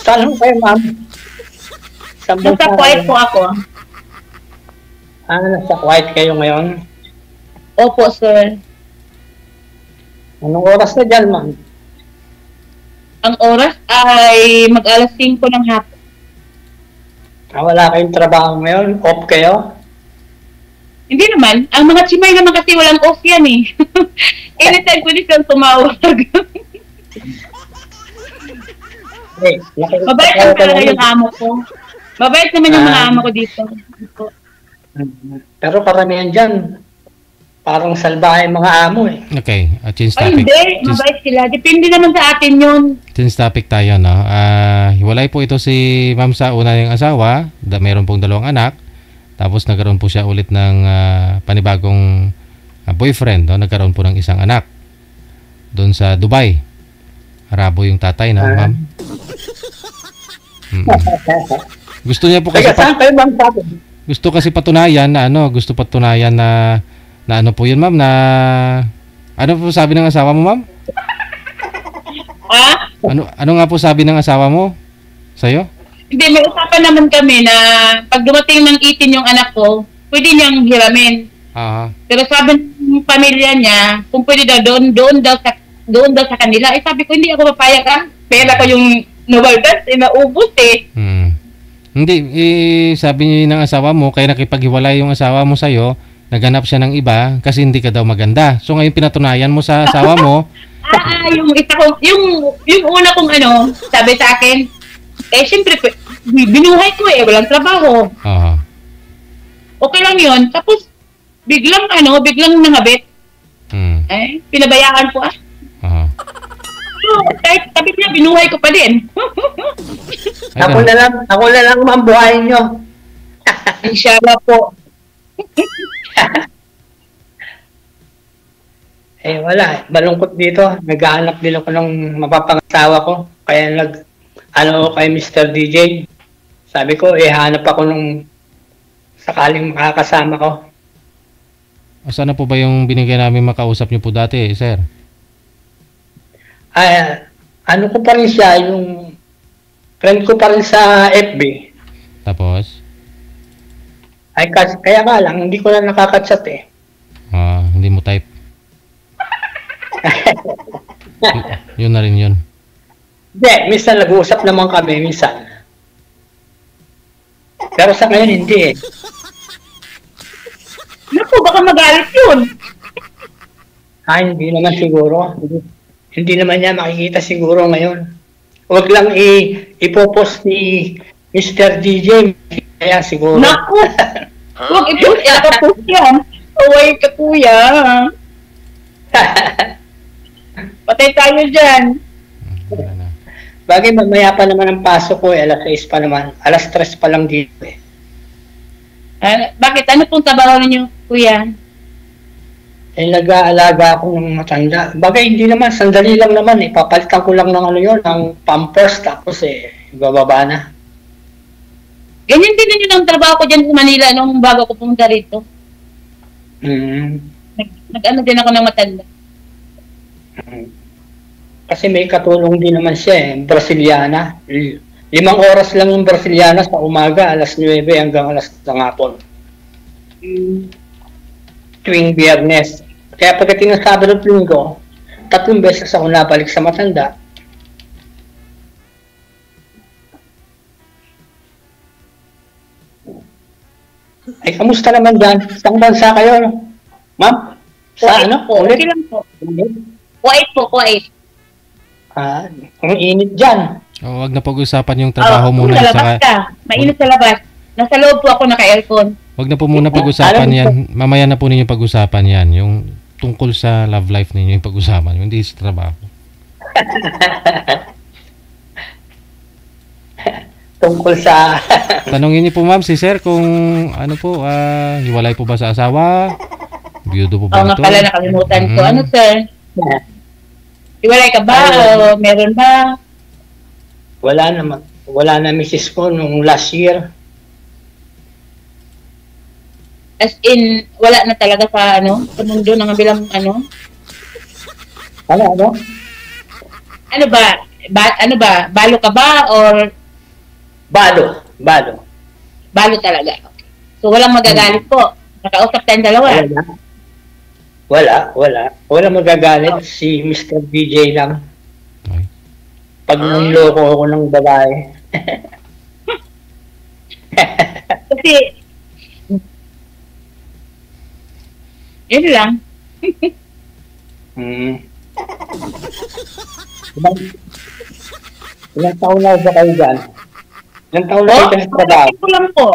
Saan kayo, ma'am? Saan Nasa bansa quiet kayo? po ako. Nasa quiet kayo ngayon? Opo, sir. Anong oras na dyan, ma'am? Ang oras ay mag-alas 5 ng hapon. Wala kayong trabaho ngayon? Off kayo? Hindi naman. Ang mga chimay naman kasi walang off yan eh. Anytime pwede silang tumawag. Mabait ang talaga yung amo ko. Mabait naman yung mga amo ko dito. Pero karamihan dyan, parang salbahe mga amo eh. Okay, change Ay, topic. hindi. Mabait sila. Depende naman sa atin yun. Change topic tayo, no? Hiwalay po ito si ma'am sa una niyang asawa. Meron pong 2 anak. Tapos nagkaroon po siya ulit ng panibagong boyfriend, no? Nagkaroon po ng isang anak. Doon sa Dubai. Arabo yung tatay, no, ma'am? Gusto niya po kasi Saan kayo, ma'am, sabi? gusto kasi patunayan na gusto patunayan na ano po yun, ma'am, na ano po sabi ng asawa mo, ma'am? Ha? Ano nga po sabi ng asawa mo sa'yo? Hindi, may usapan naman kami na pag dumating ng 18 yung anak ko, pwede niyang hiramin. Pero sabi ng pamilya niya, kung pwede daw doon daw sa kanila. Sabi ko, hindi ako papayag ka. Pera ko yung nabaldas, naubos eh. Hindi, sabi niyo ng asawa mo, kaya nakipaghiwalay yung asawa mo sa'yo, naghanap siya ng iba kasi hindi ka daw maganda. So ngayon pinatunayan mo sa asawa mo. Yung isa ko, yung una kong sabi sa akin, siyempre, binuhay ko eh, walang trabaho. Okay lang yun. Tapos, biglang nangabit. Pinabayaan ko So, kahit tabi niya, binuhay ko pa din. Ako na lang ma'am, buhayin nyo. Inshallah po. Wala. Malungkot dito. Naghahanap din ako ng mapapangasawa ko. Kaya kay Mr. DJ. Sabi ko, hanap ako nung sakaling makakasama ko. Sana po ba yung binigay namin makausap niyo po dati, sir? Ano ko pa rin siya, yung friend ko pa rin sa FB. Tapos? Kaya nga lang, hindi ko na nakaka-chat eh. Hindi mo type. Yun na rin yun. Hindi, minsan nag-uusap naman kami, minsan. Pero sa ngayon, hindi eh. Naku, baka magalit yun. Hindi naman siguro. Hindi naman niya makikita siguro ngayon. Huwag lang ipopost ni Mr. DJ. Kaya siguro. Naku! Huwag i-post. Ipopost yan. Huwag ka, kuya. Patay tayo dyan. Bagay, mamaya pa naman ang pasok ko eh. Alas 6 pa naman. Alas 3 pa lang dito eh. Bakit? Ano pong trabaho ninyo, kuya? Nag-aalaga ako ng matanda. Bagay, hindi naman. Sandali lang naman. Papalitan ko lang ng ng pampers. Tapos bababa na. Ganyan din yun ang trabaho ko dyan sa Manila nung bago ko pumunta rito. Nag-ano din ako ng matanda. Kasi may katulong din naman siya eh. Brasiliana. 5 oras lang yung Brasiliana sa umaga. Alas 9 hanggang alas ng hapon. Tuwing Biyernes. Kaya pagdating ng Sabado at Linggo, 3 beses ako nabalik sa matanda. Kamusta naman dyan? Saan bansa kayo? Ma'am? Sa Ulit? Okay lang po. Kuwait. Ang init dyan. Wag na pag-usapan yung trabaho muna. Sa labas ka. Mainit sa labas. Nasa loob po ako naka-aircon. Wag na po muna pag-usapan yan. Mamaya na po ninyo pag-usapan yan. Yung tungkol sa love life ninyo yung pag-usapan. Yung hindi sa trabaho. Tungkol sa... Tanongin niyo po ma'am si sir kung ano po, hiwalay po ba sa asawa? Biyudo po ba ito? Oo nga pala, nakalimutan ko. Ano sir? Hiwalay ka ba? O meron ba? Wala naman. Wala na misis ko nung last year. As in, wala na talaga sa sa mundo ng bilang Ano? Ano ba? ano ba? Balo ka ba or Balo. balo talaga? Okay. So walang magagalit po. Nakausap tayong dalawa. Wala magagalit. Si Mr. DJ lang. Okay. Pag nanloko ako ng babae. Kasi yun lang. Ilang taon na ba kayo dyan? Ilang taon na kayo sa trabaho? Magti-3 lang po.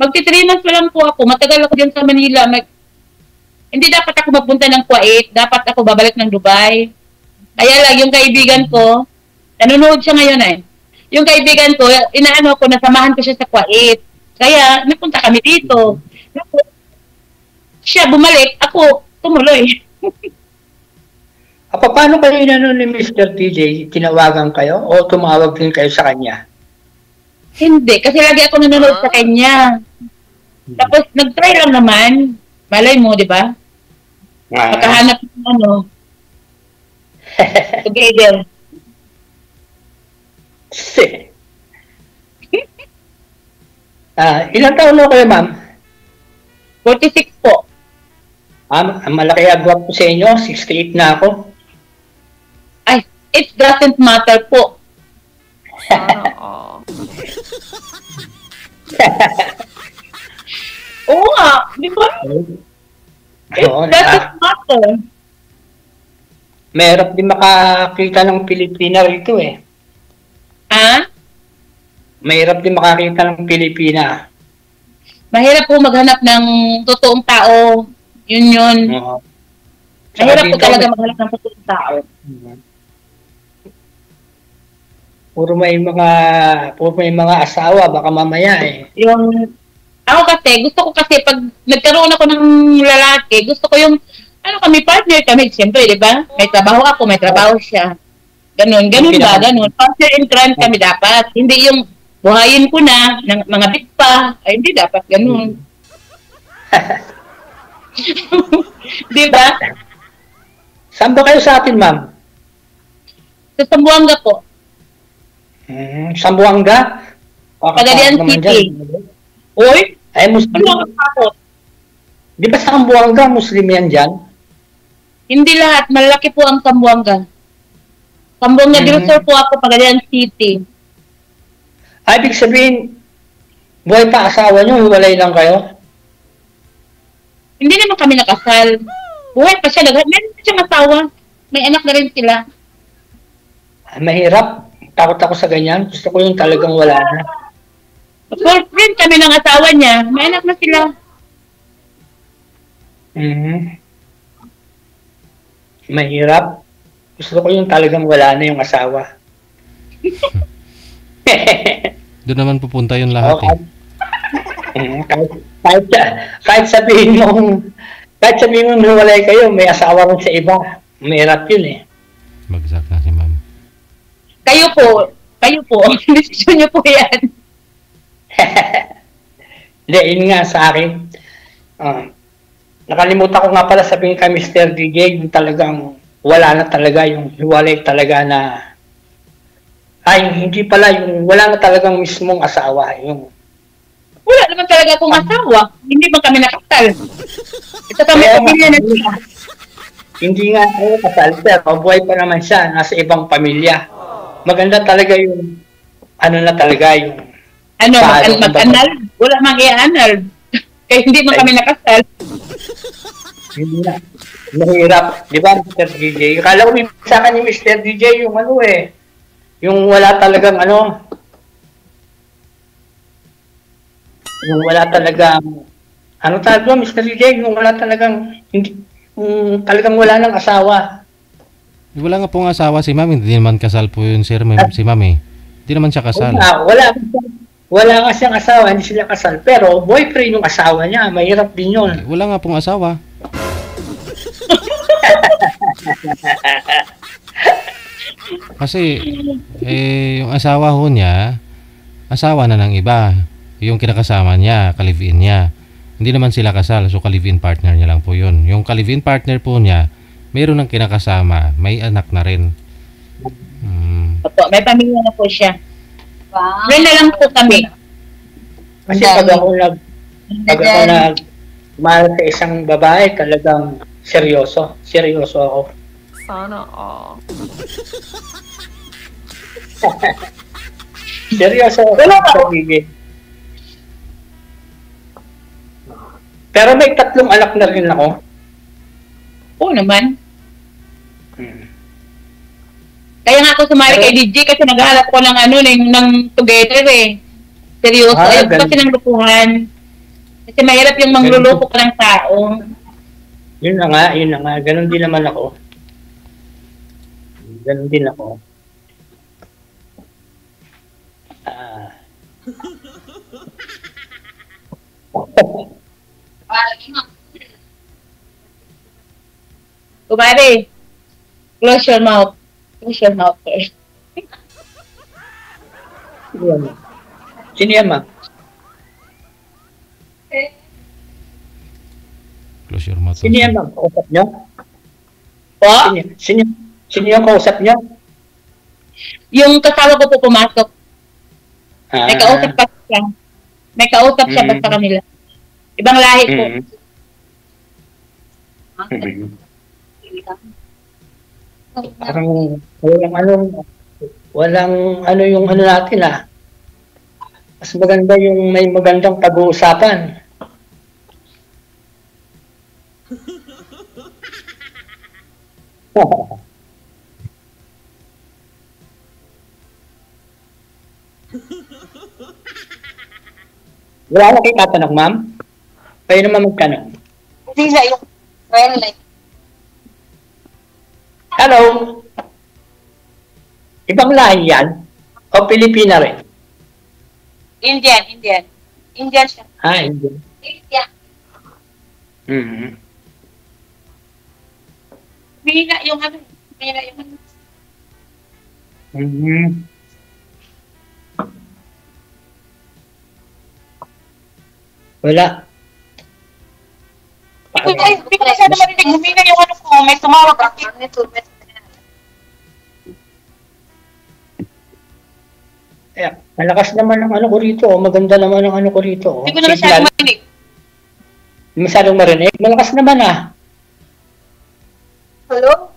Magti-3 months pa lang po ako. Matagal ako dyan sa Manila. Hindi dapat ako mapunta ng Kuwait. Dapat ako babalik ng Dubai. Kaya lang, yung kaibigan ko, nanonood siya ngayon eh. Yung kaibigan ko, inaano ko, nasamahan ko siya sa Kuwait. Kaya, napunta kami dito. Siya bumalik, ako tumuloy. Paano kayo inano ni Mr. DJ? Tinawagan kayo o tumawag din kayo sa kanya? Hindi, kasi lagi ako nanonood sa kanya. Tapos, nag-try lang naman. Malay mo, di ba? Makahanap ng ano. Together. Ilang taon na kayo, ma'am? 46 po. Malaki agwap po sa inyo. 68 na ako. Ay, it doesn't matter po. Oo nga, di ba? It doesn't matter. Mahirap din makakita ng Pilipina rito eh. Mahirap din makakita ng Pilipina. Mahirap po maghanap ng totoong tao. Yun. Mahirap po talaga maghanap ng totoong tao. Puro may mga asawa, baka mamaya eh. Ako kasi, gusto ko kasi pag nagkaroon ako ng lalaki, gusto ko yung, kami partner kami, siyempre, di ba? May trabaho ako, may trabaho siya. Ganun ba? Partner in crime kami dapat. Hindi yung buhayin ko na, ng mga bit pa. Ay, hindi dapat ganun. Di ba? Saan ba kayo sa atin, ma'am? Sa Zamboanga po. Zamboanga? Pagadian City. Oy? Ay, Muslim. Di ba sa Zamboanga, Muslim yan dyan? Hindi lahat. Malaki po ang Zamboanga. Zamboanga del Sur po ako, Pagadian City. Ibig sabihin, buhay pa asawa nyo, hiwalay lang kayo? Hindi naman kami nakasal. Buhay pa siya. Meron pa siyang asawa. May anak na rin sila. Mahirap. Takot ako sa ganyan. Gusto ko yung talagang wala na. Girlfriend kami ng asawa niya. May anak na sila. Mahirap. Gusto ko yung talagang wala na yung asawa. Doon naman pupunta yung lahat Kahit sabihin mo hiwalay kayo, may asawa rin sa iba. Mahirap yun eh. Bagsak na si ma'am. Kayo po. Desisyon niyo po yan. Hindi, yun nga sa akin. Nakalimutan ko nga pala sabihin kay Mr. DJ, yung talagang wala na talaga, yung hiwalay talaga na hindi pala, yung wala na talagang mismong asawa. Wala naman talaga akong asawa. Hindi ba kami nakasal? Ito kami pamilya na siya. Hindi nga kayo kasal, pero buhay pa naman siya, nasa ibang pamilya. Maganda talaga yung, na talaga yung... Mag-anal? Wala mang i-anal. Kaya hindi man kami nakasal. Hindi na. Mahirap. Di ba, Mr. DJ? Akala ko sa akin ni Mr. DJ yung yung wala talagang yung wala talagang talaga, Mr. DJ? Yung wala talagang talagang wala ng asawa. Wala nga pong asawa si ma'am. Hindi naman kasal po yun si ma'am eh. Hindi naman siya kasal. Wala nga siyang asawa, hindi sila kasal. Pero boyfriend yung asawa niya, mahirap din yun. Wala nga pong asawa. Kasi, yung asawa ho niya, asawa na ng iba. Yung kinakasama niya, ka-live-in niya. Hindi naman sila kasal, so ka-live-in partner niya lang po yun. Yung ka-live-in partner po niya, mayroon ng kinakasama, may anak na rin. Opo, may pamilya na po siya. Wow. Friend na lang po kami. Kasi pag ako mahal sa isang babae, talagang seryoso. Seryoso ako. Sana all. Seryoso ako. Wala ako. Pero may 3 anak na rin ako. Oo naman. Hmm. Kaya nga ako sumali kay DJ kasi naghahanap ko ng ng together eh. Seryoso. Ayoko kasi ng lupuhan. Kasi mahirap yung manglulupo ka ng tao. Yun na nga. Ganon din naman ako. Ganon din ako. Kumari, close your mouth. Close your mouth first. Sino yan, ma? Close your mouth. Sino yan, ma? Kausap nyo? Po? Sino yung kausap nyo? Yung kasama ko po pumasok. May kausap pa siya. May kausap siya pa sa kanila. Ibang lahi po. Parang walang yung natin Mas maganda yung may magandang pag-uusapan. Wala na kayo tatanong, ma'am? Kayo naman magtanong. Hindi na yung well, like, Hello? Ibang lahi yan? O Pilipina rin? Indian. Indian siya. Hindi. Indian. Mm-hmm. Mina yung Mm-hmm. Wala. Hindi ko masyado marinig. Humina yung ko. May tumawag ako. Malakas naman ang ko rito. Maganda naman ang ko rito. Hindi ko na masyado marinig. Hindi masyadong marinig? Malakas naman Hello?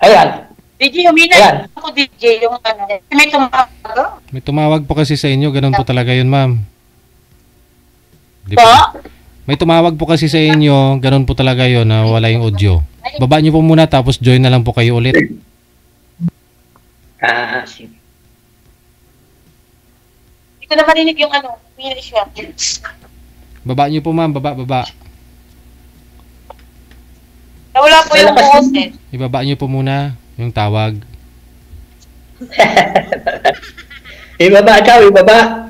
Ayan. DJ, humina ako DJ yung may tumawag. May tumawag po kasi sa inyo. Ganun po talaga yun, ma'am. May tumawag po kasi sa inyo. Ganun po talaga yun na wala yung audio. Baba niyo po muna tapos join na lang po kayo ulit. Sige. Hindi ko na marinig yung humina siya. Baba niyo po, ma'am. Baba. Nawala po yung boses. Ibaba niyo po muna yung tawag. Ibaba daw, ibaba.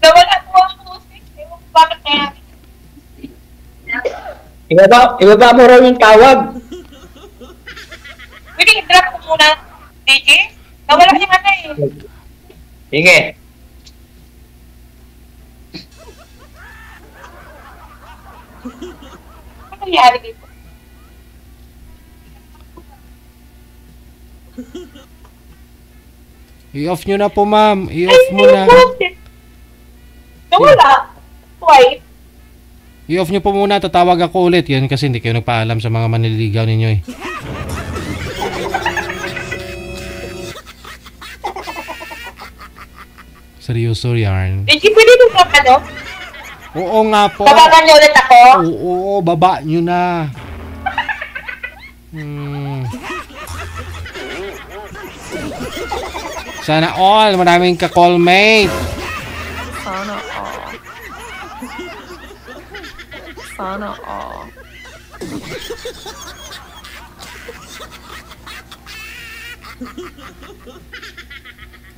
Nawala po ang boses. Bakit kaya? Ibaba mo raw yung tawag. Pwede i-drop ko muna, DJ? Nawala yung Sige. Ano nangyari dito? I-off nyo na po, ma'am. I-off mo na. Nawala. Why? I-off nyo po muna. Tatawag ako ulit. Yan kasi hindi kayo nagpaalam sa mga manliligaw ninyo eh. Seryoso yarn. DJ, pwede mo pa Oo nga po. Bababan niyo ulit ako? Oo, baba nyo na. Sana all. Maraming ka-callmate. Sana all. Sana all.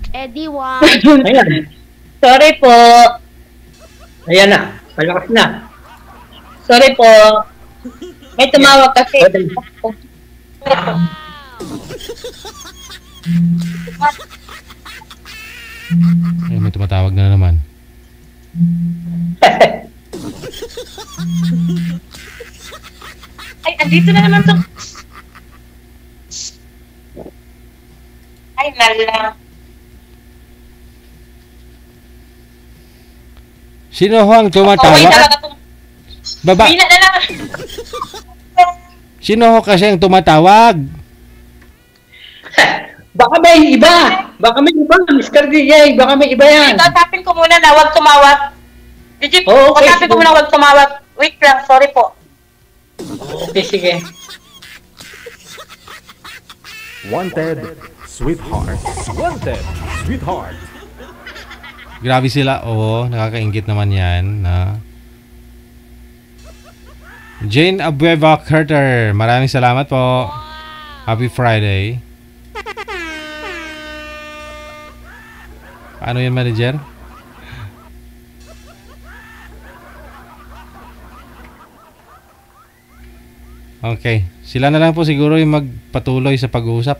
Eddie Wang. Ayan. Sorry po. Ayan na. Malakas na. Sorry po. May tumawag kasi. Ay, may tumatawag na naman. Ay, andito na naman to. Ay, nala. Sino ho ang Kaway tumatawag? talaga to. Baba. Mina na lang. Sino ho kasi ang tumatawag? Baka may iba. Baka may iba, Mr. DJ. Baka may iba yan. Kausapin ko muna na huwag tumawag. Digit, Oo, okay, kausapin ko sige. muna huwag tumawag. Wait lang, sorry po. Okay, sige. Wanted, sweetheart. Wanted, sweetheart. Grabe sila. Oo, nakakaingit naman yan. Na. Jane Abueva Carter, maraming salamat po. Happy Friday. Ano yan, manager? Okay. Sila na lang po siguro yung magpatuloy sa pag-uusap.